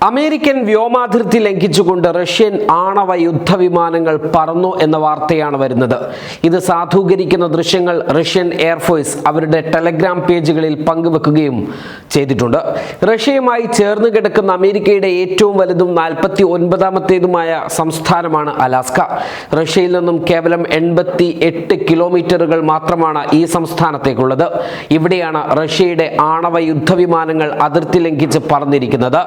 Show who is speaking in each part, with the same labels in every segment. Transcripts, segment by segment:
Speaker 1: American വ്യോമാതിർത്തി ലംഘിച്ചുകൊണ്ട് Russian ആണവ യുദ്ധവിമാനങ്ങൾ പറന്നു എന്ന വാർത്തയാണ് വരുന്നത്. ഇത് സാധൂകരിക്കുന്ന ദൃശ്യങ്ങൾ റഷ്യൻ എയർഫോഴ്സ് അവരുടെ ടെലഗ്രാം പേജുകളിൽ പങ്കുവെക്കുകയും ചെയ്തിട്ടുണ്ട്. റഷ്യയുമായി ചേർന്ന് കിടക്കുന്ന അമേരിക്കയുടെ ഏറ്റവും വലുതും 49ാമത്തേതുമായ സംസ്ഥാനമാണ് അലാസ്ക. റഷ്യയിൽ നിന്നും കേവലം 88 കിലോമീറ്ററുകൾ മാത്രമാണ് ഈ സംസ്ഥാനത്തേക്കുള്ളത്. ഇവിടെയാണ് റഷ്യയുടെ ആണവ യുദ്ധവിമാനങ്ങൾ അതിർത്തി ലംഘിച്ച് പറന്നിരിക്കുന്നത്.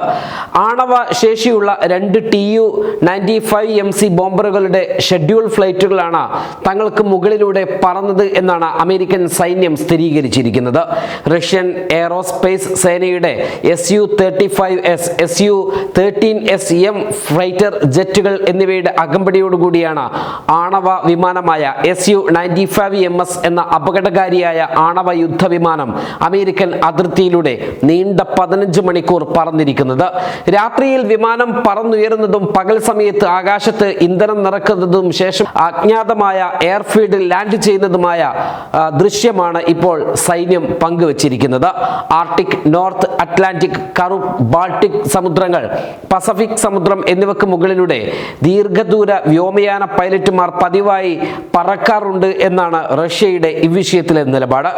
Speaker 1: ആണവ ശേഷിയുള്ള 2 Tu-95MC ബോംബറുകളുടെ ഷെഡ്യൂൾ ഫ്ലൈറ്റുകളാണ് തങ്ങൾക്ക് മുകളിലൂടെ പറന്നത് എന്നാണ് അമേരിക്കൻ സൈന്യം സ്ഥിരീകരിച്ചിരിക്കുന്നത്. റഷ്യൻ എയറോസ്പേസ് സേനയുടെ Su-35S, Su-13SM ഫൈറ്റർ ജെറ്റുകൾ എന്നിവയുടെ അകമ്പടിയോടുകൂടിയാണ് ആണവ വിമാനമായ Su-95MS എന്ന അപകടകാരിയായ ആണവ യുദ്ധവിമാനം അമേരിക്കൻ അതിർത്തിയിലൂടെ നീണ്ട 15 മണിക്കൂർ പറന്നിരിക്കുന്നത്. രാത്രിയിൽ വിമാനം പറന്നുയരുന്നതും പകൽ സമയത്ത് ആകാശത്ത് ഇന്ധനം നിറക്കുന്നതും ശേഷം അജ്ഞാതമായ എയർഫീൽഡിൽ ലാൻഡ് ചെയ്യുന്നതുമായ ദൃശ്യമാണ് ഇപ്പോൾ സൈന്യം പങ്കുവച്ചിരിക്കുന്നത്. ആർട്ടിക്, നോർത്ത് അറ്റ്ലാന്റിക്, കറുപ്പ്, ബാൾട്ടിക് സമുദ്രങ്ങൾ, പസഫിക് സമുദ്രം എന്നിവയ്ക്ക് മുകളിലൂടെ ദീർഘദൂര വ്യോമയാന പൈലറ്റുമാർ പതിവായി പറക്കാറുണ്ട് എന്നാണ് റഷ്യയുടെ ഇവിഷയത്തിലെ നിലപാട്.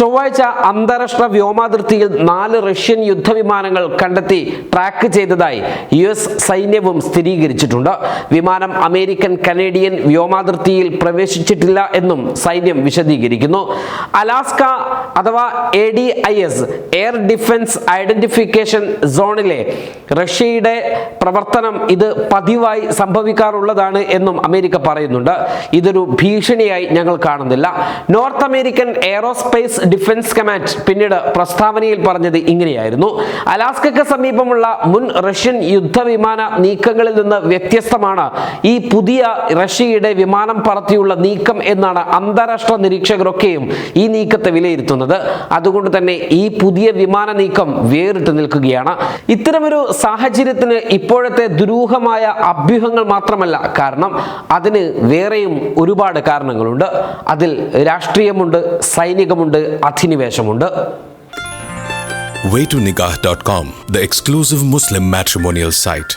Speaker 1: ചൊവ്വാഴ്ച അന്താരാഷ്ട്ര വ്യോമാതിർത്തിയിൽ 4 റഷ്യൻ യുദ്ധവിമാനങ്ങൾ കണ്ടെത്തി ട്രാക്ക് ചെയ്തതായി US സൈന്യവും സ്ഥിരീകരിച്ചിട്ടുണ്ട്. വിമാനം അമേരിക്കൻ കനേഡിയൻ വ്യോമാതിർത്തിയിൽ പ്രവേശിച്ചിട്ടില്ല എന്നും സൈന്യം വിശദീകരിക്കുന്നു. അലാസ്ക അഥവാ ADIS എയർ ഡിഫൻസ് ഐഡന്റിഫിക്കേഷൻ സോണിലെ റഷ്യയുടെ പ്രവർത്തനം ഇത് പതിവായി സംഭവിക്കാറുള്ളതാണ് എന്നും അമേരിക്ക പറയുന്നുണ്ട്. ഇതൊരു ഭീഷണിയായി ഞങ്ങൾ കാണുന്നില്ല. North American aerospace defence command പിന്നീട് പ്രസ്താവനയിൽ പറഞ്ഞത് ഇങ്ങനെയായിരുന്നു: അലാസ്കയ്ക്ക് സമീപമുള്ള മുൻ റഷ്യൻ യുദ്ധവിമാന നീക്കങ്ങളിൽ നിന്ന് വ്യത്യസ്തമാണ് ഈ പുതിയ റഷ്യയുടെ വിമാനം പറത്തിയുള്ള നീക്കം എന്നാണ് അന്താരാഷ്ട്ര നിരീക്ഷകരൊക്കെയും ഈ നീക്കത്തെ വിലയിരുത്തുന്നത്. അതുകൊണ്ട് തന്നെ ഈ പുതിയ വിമാന നീക്കം വേറിട്ട് നിൽക്കുകയാണ്. ഇത്തരമൊരു സാഹചര്യത്തിന് ഇപ്പോഴത്തെ ദുരൂഹമായ അഭ്യൂഹങ്ങൾ മാത്രമല്ല കാരണം, അതിന് വേറെയും ഒരുപാട് കാരണങ്ങളുണ്ട്. രാഷ്ട്രീയമുണ്ട്, സൈനികമുണ്ട്, അധിനിവേശമുണ്ട്.
Speaker 2: Waytonikah.com, the exclusive Muslim matrimonial site.